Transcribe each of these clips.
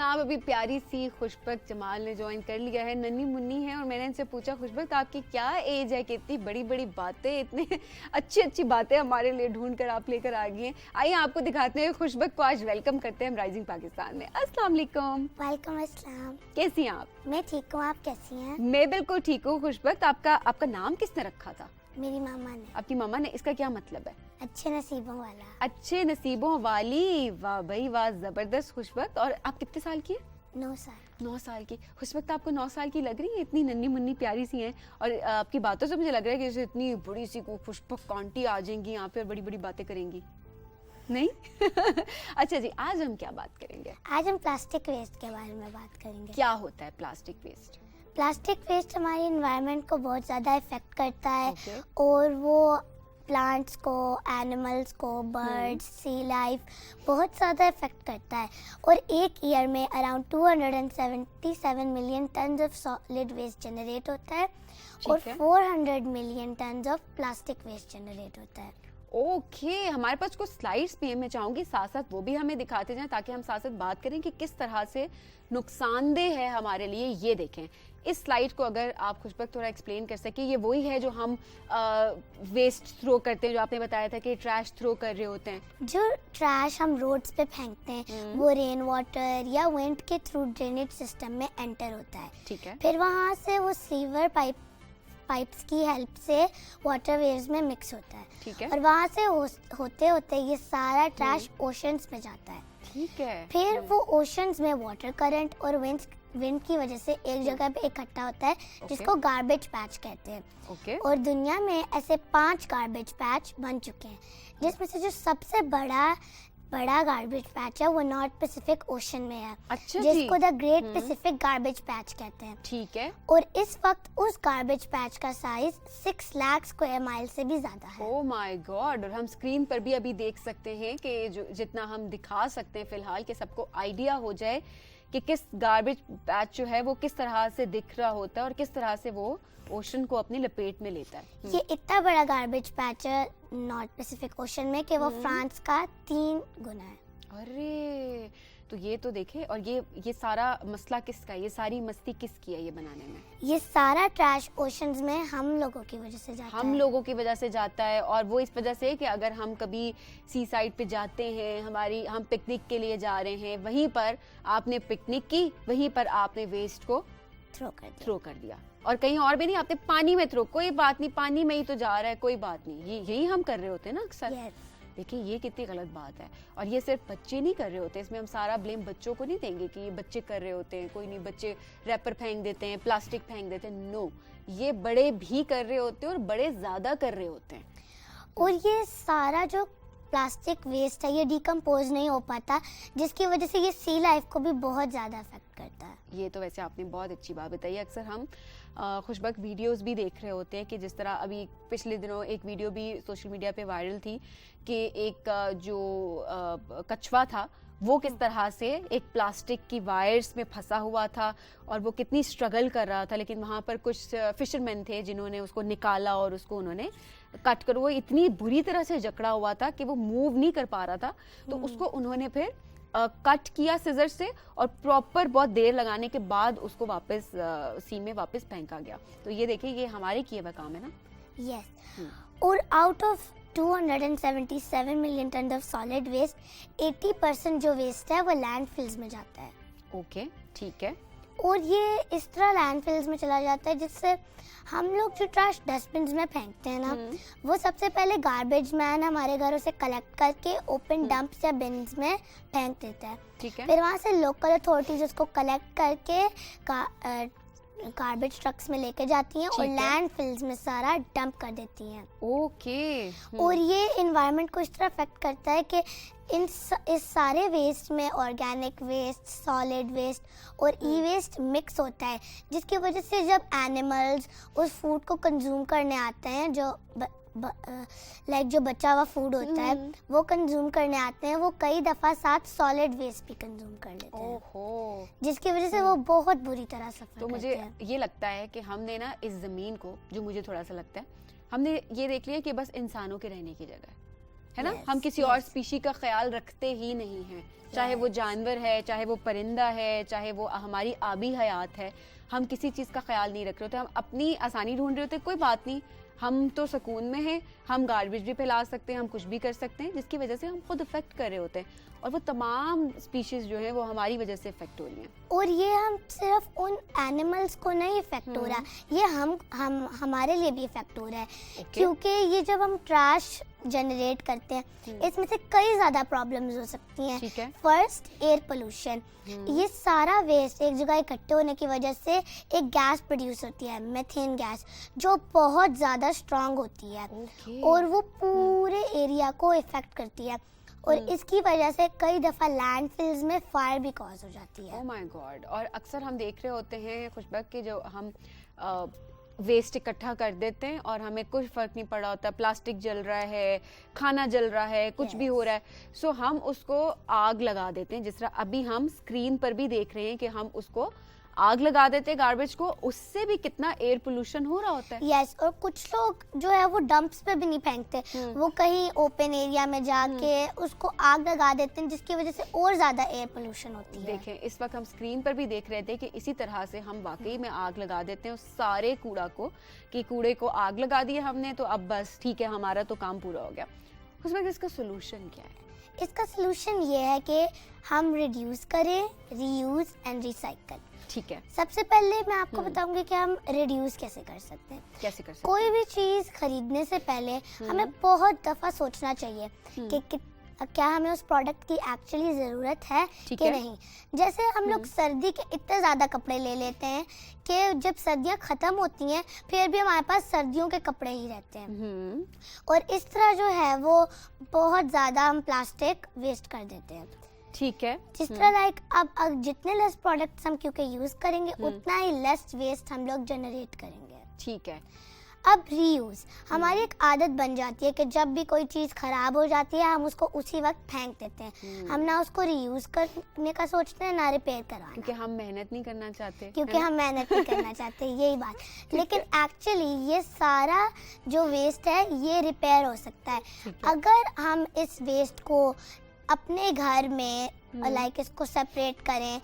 जनाब अभी प्यारी सी खुशबक जमाल ने ज्वाइन कर लिया है, नन्ही मुन्नी है और मैंने इनसे पूछा खुशबक आपकी क्या एज है कि इतनी बड़ी बड़ी बातें, इतनी अच्छी अच्छी बातें हमारे लिए ढूंढ कर आप लेकर आ गई हैं। आइए आपको दिखाते हैं खुशबक को, आज वेलकम करते हैं हम राइजिंग पाकिस्तान में। अस्सलाम वालेकुम। वालेकुम अस्सलाम। कैसी हैं आप? मैं ठीक हूँ, आप कैसी हैं? मैं बिल्कुल ठीक हूँ। खुशबक आपका नाम किसने रखा था? मेरी मामा ने। आपकी मामा ने। इसका क्या मतलब है? अच्छे नसीबों वाला। अच्छे नसीबों वाली। वाह भाई वाह, जबरदस्त खुशबक। और आप कितने साल की है? 9 साल। 9 साल की। खुशबक आपको 9 साल की लग रही है, इतनी नन्ही मुन्नी प्यारी सी हैं। और आपकी बातों से मुझे लग रहा है कि जैसे इतनी बड़ी सी खुशबक आंटी आ जाएंगी यहाँ पे और बड़ी बड़ी बातें करेंगी। नहीं? अच्छा जी, आज हम क्या बात करेंगे? आज हम प्लास्टिक वेस्ट के बारे में बात करेंगे। क्या होता है प्लास्टिक वेस्ट? प्लास्टिक वेस्ट हमारी एनवायरनमेंट को बहुत ज़्यादा इफेक्ट करता है। और वो प्लांट्स को, एनिमल्स को, बर्ड्स, सी लाइफ बहुत ज़्यादा इफेक्ट करता है। और एक ईयर में around 277 million ton of solid waste generate होता है और 400 million ton of plastic waste generate होता है। ओके, हमारे पास कुछ स्लाइड्स भी हैं, मैं चाहूंगी साथ साथ वो भी हमें दिखाते जाएं ताकि हम साथ साथ बात करें कि किस तरह से नुकसानदेह है हमारे लिए। ये देखें इस स्लाइड को, अगर आप खुशबक थोड़ा एक्सप्लेन कर सके। ये वही है जो हम वेस्ट थ्रो करते हैं, जो आपने बताया था कि ट्रैश थ्रो कर रहे होते हैं। जो ट्रैश हम रोड्स पे फेंकते हैं वो रेन वाटर या विंड के थ्रू ड्रेनेज सिस्टम में एंटर होता है। ठीक है। फिर वहाँ से वो सीवर पाइप्स की हेल्प से वाटर वेव्स में मिक्स होता है। ठीक है। और वहाँ से होते होते ये सारा ट्रैश ओशंस में जाता है। ठीक है। फिर वो ओशंस में वाटर करंट और विंड की वजह से एक जगह पे इकट्ठा होता है, जिसको गार्बेज पैच कहते हैं। और दुनिया में ऐसे 5 गार्बेज पैच बन चुके हैं, जिसमें से जो सबसे बड़ा गार्बेज पैच है वो नॉर्थ पैसिफिक ओशन में है। अच्छा, जिसको the great Pacific garbage patch कहते हैं। ठीक है। और इस वक्त उस गार्बेज पैच का साइज 6 लाख स्क्वायर माइल से भी ज्यादा है। Oh my God. और हम स्क्रीन पर भी अभी देख सकते हैं कि जो जितना हम दिखा सकते हैं फिलहाल, कि सबको आइडिया हो जाए कि किस गार्बेज पैच जो है वो किस तरह से दिख रहा होता है और किस तरह से वो ओशन को अपनी लपेट में लेता है। ये इतना बड़ा गार्बेज पैच है नॉर्थ पैसिफिक ओशन में कि वो फ्रांस का 3 गुना है। अरे, तो ये तो देखे। और ये सारा मसला किसका है? ये सारी मस्ती किसकी है ये बनाने में? ये सारा ट्रैश ओशंस में हम लोगों की वजह से जाता है। हम लोगों की वजह से जाता है। और वो इस वजह से कि अगर हम कभी सी साइड पे जाते हैं, हम पिकनिक के लिए जा रहे हैं, वहीं पर आपने पिकनिक की, वहीं पर आपने वेस्ट को थ्रो कर दिया और कहीं और भी नहीं, आपने पानी में थ्रो, कोई बात नहीं, पानी में ही तो जा रहा है, कोई बात नहीं। यही हम कर रहे होते हैं ना अक्सर। देखिए ये कितनी गलत बात है। और ये सिर्फ बच्चे नहीं कर रहे होते, इसमें हम सारा ब्लेम बच्चों को नहीं देंगे कि ये बच्चे कर रहे होते हैं। कोई नहीं, बच्चे रैपर फेंक देते हैं, प्लास्टिक फेंक देते हैं। नो, ये बड़े भी कर रहे होते हैं और बड़े ज्यादा कर रहे होते हैं। और ये सारा जो प्लास्टिक वेस्ट है ये डिकम्पोज नहीं हो पाता, जिसकी वजह से ये सी लाइफ को भी बहुत ज़्यादा अफेक्ट करता है। ये तो वैसे आपने बहुत अच्छी बात बताई। अक्सर हम खुशबक वीडियोस भी देख रहे होते हैं कि जिस तरह अभी पिछले दिनों एक वीडियो भी सोशल मीडिया पे वायरल थी कि एक जो कछुआ था वो किस तरह से एक प्लास्टिक की वायर्स में फंसा हुआ था और वो कितनी स्ट्रगल कर रहा था। लेकिन वहाँ पर कुछ फिशरमैन थे जिन्होंने उसको निकाला और उसको उन्होंने कट कर, वो इतनी बुरी तरह से जकड़ा हुआ था कि वो मूव नहीं कर पा रहा था। तो उसको उन्होंने फिर कट किया सिजर से और प्रॉपर बहुत देर लगाने के बाद उसको वापस सी में वापस फेंका गया। तो ये देखिए, ये हमारे किए हुआ काम है ना। यस। और out of 277 million ton of solid waste, 80% जो वेस्ट है वो लैंडफिल्स में जाता है। ओके, ठीक है। और ये इस तरह लैंडफिल्स में चला जाता है जिससे हम लोग जो ट्रैश डस्टबिन्स में फेंकते हैं ना, वो सबसे पहले गार्बेज मैन हमारे घरों से कलेक्ट करके ओपन डंप्स या बिन्स में फेंक देता है। ठीक है। फिर वहाँ से लोकल अथॉरिटीज उसको कलेक्ट करके गार्बेज ट्रक्स में लेके जाती हैं और लैंडफिल्स में सारा डंप कर देती हैं। ओके। और ये एनवायरनमेंट को इस तरह अफेक्ट करता है कि इस सारे वेस्ट में ऑर्गेनिक वेस्ट, सॉलिड वेस्ट और ई वेस्ट मिक्स होता है, जिसकी वजह से जब एनिमल्स उस फूड को कंज्यूम करने आते हैं, जो जो बचा हुआ फूड होता है वो कंज्यूम करने आते हैं, वो कई दफ़ा साथ सॉलिड वेस्ट भी कंज्यूम कर लेते हैं। ओहो। जिसकी वजह से वो बहुत बुरी तरह सफर तो मुझे ये लगता है कि हमने ना इस ज़मीन को, जो मुझे थोड़ा सा लगता है, हमने ये देख लिया कि बस इंसानों के रहने की जगह है ना? Yes, हम किसी और yes. स्पीशी का ख्याल रखते ही नहीं हैं, चाहे वो जानवर है, चाहे वो परिंदा है, चाहे वो हमारी आबी हयात है, हम किसी चीज़ का ख्याल नहीं रख रहे होते, हम अपनी आसानी ढूंढ रहे होते, कोई बात नहीं, हम तो सुकून में हैं, हम गार्बेज भी फैला सकते हैं, हम कुछ भी कर सकते हैं, जिसकी वजह से हम खुद इफेक्ट कर रहे होते हैं, और वो तमाम स्पीशीज जो है वो हमारी वजह से इफेक्ट हो रही हैं। और ये हम सिर्फ उन एनिमल्स को नहीं इफेक्ट हो रहा, ये हम हमारे लिए भी इफेक्ट हो रहा है, क्योंकि ये जब हम ट्रैश जनरेट करते हैं इसमें से कई ज़्यादा प्रॉब्लम्स हो सकती हैं। ठीक है। First, air pollution. ये सारा वेस्ट एक जगह इकट्ठे होने की वजह से एक गैस प्रोड्यूस होती है, मीथेन गैस, जो बहुत ज़्यादा स्ट्रांग होती है और वो पूरे एरिया को इफेक्ट करती है, और इसकी वजह से कई दफ़ा लैंडफिल्स में फायर भी कॉज हो जाती है। Oh my God. और अक्सर हम देख रहे होते हैं खुशबक के जो हम वेस्ट इकट्ठा कर देते हैं और हमें कुछ फ़र्क नहीं पड़ा होता, प्लास्टिक जल रहा है, खाना जल रहा है, कुछ भी हो रहा है, सो हम उसको आग लगा देते हैं, जिस तरह अभी हम स्क्रीन पर भी देख रहे हैं कि हम उसको आग लगा देते हैं गार्बेज को, उससे भी कितना एयर पोल्यूशन हो रहा होता है। यस, और कुछ लोग जो है वो डंप्स पे भी नहीं फेंकते, वो कहीं ओपन एरिया में जाके उसको आग लगा देते हैं, जिसकी वजह से और ज़्यादा एयर पोल्यूशन होती है। देखें, इस वक्त हम स्क्रीन पर भी देख रहे थे कि इसी तरह से हम वाकई में आग लगा देते हैं उस सारे कूड़ा को, कि कूड़े को आग लगा दिया हमने तो अब बस ठीक है, हमारा तो काम पूरा हो गया। उस वक्त इसका सोल्यूशन क्या है? इसका सोल्यूशन ये है कि हम रिड्यूस करें, रीयूज एंड रिसाइकल। ठीक है। सबसे पहले मैं आपको बताऊंगी कि हम रिड्यूस कैसे कर सकते हैं। कैसे कर सकते कोई भी चीज़ खरीदने से पहले हमें बहुत दफ़ा सोचना चाहिए कि क्या हमें उस प्रोडक्ट की एक्चुअली ज़रूरत है कि नहीं। जैसे हम लोग सर्दी के इतने ज़्यादा कपड़े ले लेते हैं कि जब सर्दियाँ ख़त्म होती हैं फिर भी हमारे पास सर्दियों के कपड़े ही रहते हैं, और इस तरह जो है वो बहुत ज़्यादा हम प्लास्टिक वेस्ट कर देते हैं। ठीक है। जिस तरह लाइक अब जितने लेस प्रोडक्ट्स हम क्योंकि यूज़ करेंगे उतना ही लेस वेस्ट हम लोग जनरेट करेंगे। ठीक है। अब रीयूज हमारी एक आदत बन जाती है कि जब भी कोई चीज़ खराब हो जाती है हम उसको उसी वक्त फेंक देते हैं, हम ना उसको रीयूज करने का सोचते हैं ना रिपेयर करवाना, क्योंकि हम मेहनत नहीं करना चाहते, क्योंकि हम मेहनत नहीं करना चाहते, यही बात। लेकिन एक्चुअली ये सारा जो वेस्ट है ये रिपेयर हो सकता है अगर हम इस वेस्ट को अपने घर में लाइक इसको सेपरेट करें,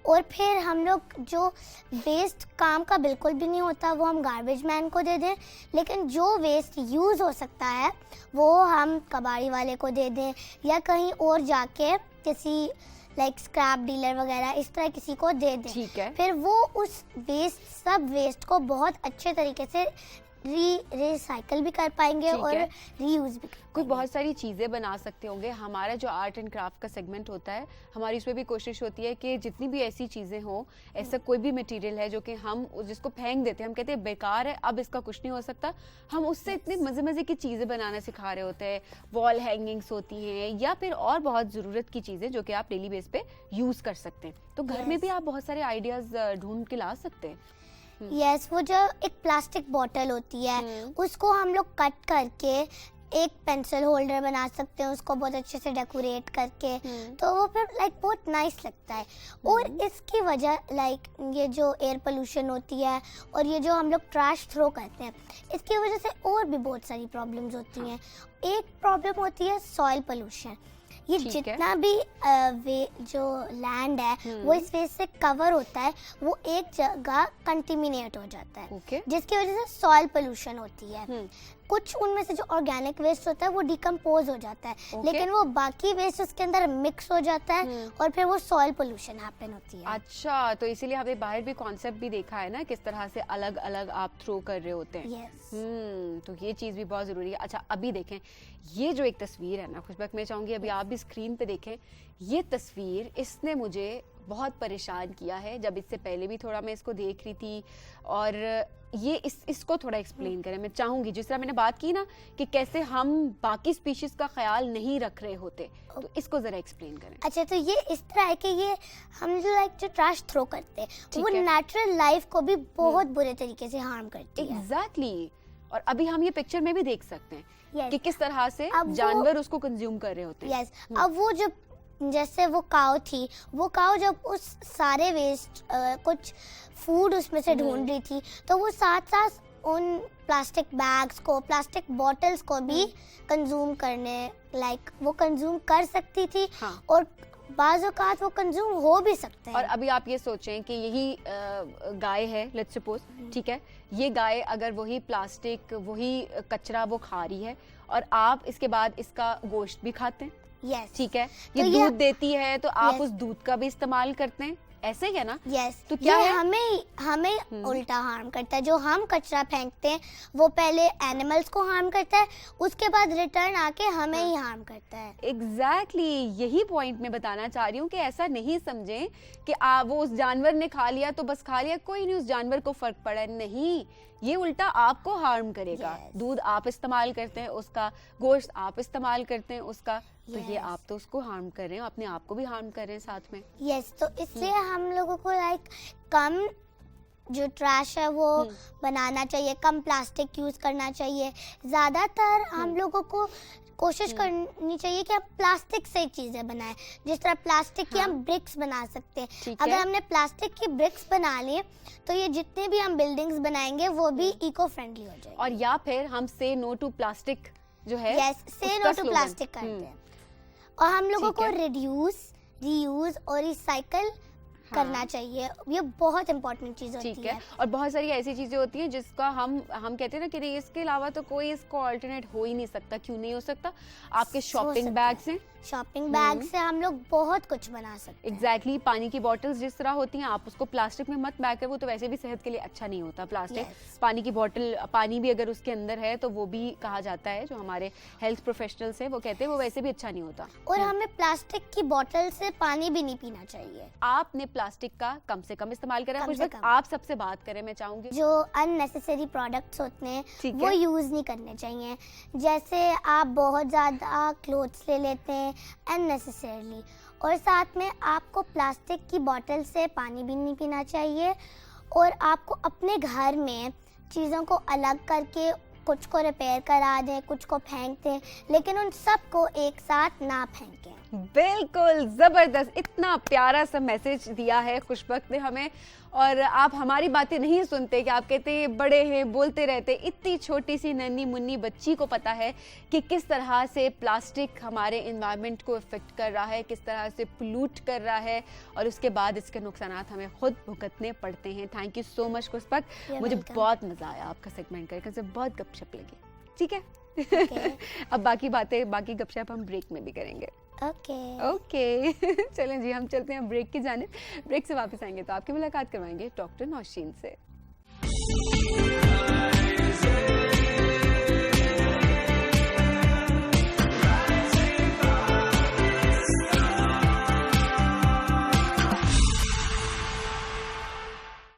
और फिर हम लोग जो वेस्ट काम का बिल्कुल भी नहीं होता वो हम गार्बेज मैन को दे दें, लेकिन जो वेस्ट यूज़ हो सकता है वो हम कबाड़ी वाले को दे दें, या कहीं और जाके किसी लाइक स्क्रैप डीलर वगैरह इस तरह किसी को दे दें। ठीक है। फिर वो उस सब वेस्ट को बहुत अच्छे तरीके से रिसाइकल भी कर पाएंगे और रीयूज भी कर पाएंगे। कोई बहुत सारी चीज़ें बना सकते होंगे। हमारा जो आर्ट एंड क्राफ्ट का सेगमेंट होता है, हमारी इसमें भी कोशिश होती है कि जितनी भी ऐसी चीज़ें हो, ऐसा कोई भी मटेरियल है जो कि हम जिसको फेंक देते हैं, हम कहते हैं बेकार है, अब इसका कुछ नहीं हो सकता, हम उससे इतनी मज़े मज़े की चीज़ें बनाना सिखा रहे होते हैं। वॉल हैंगिंग्स होती हैं या फिर और बहुत ज़रूरत की चीज़ें जो कि आप डेली बेस पे यूज़ कर सकते हैं। तो घर में भी आप बहुत सारे आइडियाज़ ढूंढ के ला सकते हैं। यस, वो जो एक प्लास्टिक बॉटल होती है उसको हम लोग कट करके एक पेंसिल होल्डर बना सकते हैं, उसको बहुत अच्छे से डेकोरेट करके, तो वो फिर लाइक बहुत नाइस लगता है। और इसकी वजह लाइक ये जो एयर पोल्यूशन होती है और ये जो हम लोग ट्रैश थ्रो करते हैं, इसकी वजह से और भी बहुत सारी प्रॉब्लम्स होती हैं। एक प्रॉब्लम होती है सॉइल पोल्यूशन। ये जितना भी जो लैंड है वो इस वेस्ट से कवर होता है, वो एक जगह कंटिमिनेट हो जाता है, जिसकी वजह से सॉइल पोल्यूशन होती है। कुछ उनमें से जो ऑर्गेनिक वेस्ट होता है वो डिकम्पोज हो जाता है, लेकिन वो बाकी वेस्ट उसके अंदर मिक्स हो जाता है और फिर वो सॉइल पोल्यूशन हैपन होती है। अच्छा, तो इसीलिए हमने बाहर भी कॉन्सेप्ट भी देखा है ना, किस तरह से अलग अलग आप थ्रो कर रहे होते हैं। तो ये चीज़ भी बहुत ज़रूरी है। अच्छा, अभी देखें ये जो एक तस्वीर है ना खुशबक, मैं चाहूँगी अभी आप भी स्क्रीन पे देखें ये तस्वीर, इसने मुझे बहुत परेशान किया है। जब इससे पहले भी थोड़ा मैं इसको देख रही थी, और ये इसको थोड़ा एक्सप्लेन करें। मैं चाहूँगी जिस तरह मैंने बात की ना कि कैसे हम बाकी स्पीशीज़ का ख्याल नहीं रख रहे होते, तो इसको ज़रा एक्सप्लेन करें। अच्छा, तो ये इस तरह है कि ये हम जो लाइक जो ट्रैश थ्रो करते हैं वो नेचुरल लाइफ को भी बहुत बुरे तरीके से हार्म करती है। एग्जैक्टली। और अभी हम ये पिक्चर में भी देख सकते हैं कि किस तरह से जानवर उसको कंज्यूम कर रहे होते हैं। अब वो जब जैसे वो काऊ थी, वो काऊ जब उस सारे वेस्ट कुछ फूड उसमें से ढूंढ रही थी, तो वो साथ साथ उन प्लास्टिक बैग्स को, प्लास्टिक बॉटल्स को भी कंज्यूम करने वो कंज्यूम कर सकती थी। हाँ। और बाज़ औक़ात वो कंज्यूम हो भी सकते हैं। और अभी आप ये सोचें कि यही गाय है, लेट्स सपोज, ठीक है, ये गाय अगर वही प्लास्टिक, वही कचरा वो खा रही है और आप इसके बाद इसका गोश्त भी खाते हैं, यस, ठीक है, ये तो दूध देती है तो आप Yes. उस दूध का भी इस्तेमाल करते हैं, ऐसे ही है ना? यस, तो क्या ये है? हमें उल्टा हार्म करता है। जो हम कचरा फेंकते हैं वो पहले एनिमल्स को हार्म करता है, उसके बाद रिटर्न आके हमें ही हार्म करता है। एग्जैक्टली यही पॉइंट मैं बताना चाह रही हूँ कि ऐसा नहीं समझें कि वो उस जानवर ने खा लिया तो बस खा लिया, कोई नहीं उस जानवर को फर्क पड़ा, नहीं, ये उल्टा आपको हार्म करेगा। Yes. दूध आप इस्तेमाल करते हैं उसका, गोश्त आप इस्तेमाल करते हैं उसका, तो ये Yes. आप तो उसको हार्म कर रहे हैं, अपने आप को भी हार्म कर रहे हैं साथ में। यस, तो इसलिए हम लोगों को कम जो ट्रैश है वो बनाना चाहिए, कम प्लास्टिक यूज करना चाहिए। ज़्यादातर हम लोगों को कोशिश करनी चाहिए कि हम प्लास्टिक से चीज़ें बनाएं। जिस तरह प्लास्टिक की हम ब्रिक्स बना सकते हैं। ठीक अगर है। हमने प्लास्टिक की ब्रिक्स बना ली तो ये जितने भी हम बिल्डिंग्स बनाएंगे वो भी इको फ्रेंडली हो जाएगी। और या फिर हम से नो टू प्लास्टिक जो है, यस, से उसका नो टू slogan। प्लास्टिक करते हैं। और हम लोगों ठीक को है। रिड्यूस, रीयूज और रिसाइकल करना चाहिए। ये बहुत इंपॉर्टेंट चीज़ होती ठीक है। और बहुत सारी ऐसी चीजें होती हैं जिसका हम कहते हैं ना कि नहीं, इसके अलावा तो कोई इसको ऑल्टरनेट हो ही नहीं सकता। क्यों नहीं हो सकता? आपके हो शॉपिंग सकता बैग्स हैं, शॉपिंग बैग से हम लोग बहुत कुछ बना सकते हैं। एग्जैक्टली पानी की बॉटल्स जिस तरह होती हैं, आप उसको प्लास्टिक में मत पैक करें, वो तो वैसे भी सेहत के लिए अच्छा नहीं होता प्लास्टिक। Yes. पानी की बॉटल, पानी भी अगर उसके अंदर है तो वो भी कहा जाता है, जो हमारे हेल्थ प्रोफेशनल्स हैं वो कहते हैं वो वैसे भी अच्छा नहीं होता। और हमें प्लास्टिक की बोतल से पानी भी नहीं पीना चाहिए। आपने प्लास्टिक का कम से कम इस्तेमाल करा। कम कुछ से वक्त कम। आप सबसे बात करें, मैं चाहूंगी। जो अननेसेसरी प्रोडक्ट्स होते हैं ठीक वो है। यूज़ नहीं करने चाहिए। जैसे आप बहुत ज़्यादा क्लोथ्स ले लेते हैं अननेसेसरली, और साथ में आपको प्लास्टिक की बोतल से पानी भी नहीं पीना चाहिए। और आपको अपने घर में चीज़ों को अलग करके कुछ को रिपेयर करा दें, कुछ को फेंक दें, लेकिन उन सब को एक साथ ना फेंकें। बिल्कुल जबरदस्त, इतना प्यारा सा मैसेज दिया है खुशबख्त ने हमें। और आप हमारी बातें नहीं सुनते कि आप कहते हैं बड़े हैं, बोलते रहते। इतनी छोटी सी नन्ही मुन्नी बच्ची को पता है कि किस तरह से प्लास्टिक हमारे एनवायरनमेंट को इफेक्ट कर रहा है, किस तरह से पोल्यूट कर रहा है, और उसके बाद इसके नुकसानात हमें खुद भुगतने पड़ते हैं। थैंक यू सो मच खुशबख्त, मुझे welcome. बहुत मजा आया आपका सेगमेंट करके, बहुत गपशप लगी। ठीक है। Okay. अब बाकी बातें, बाकी गपशप हम ब्रेक में भी करेंगे। ओके चलें जी, हम चलते हैं ब्रेक की जानिब। ब्रेक से वापस आएंगे तो आपकी मुलाकात करवाएंगे डॉक्टर नौशीन से।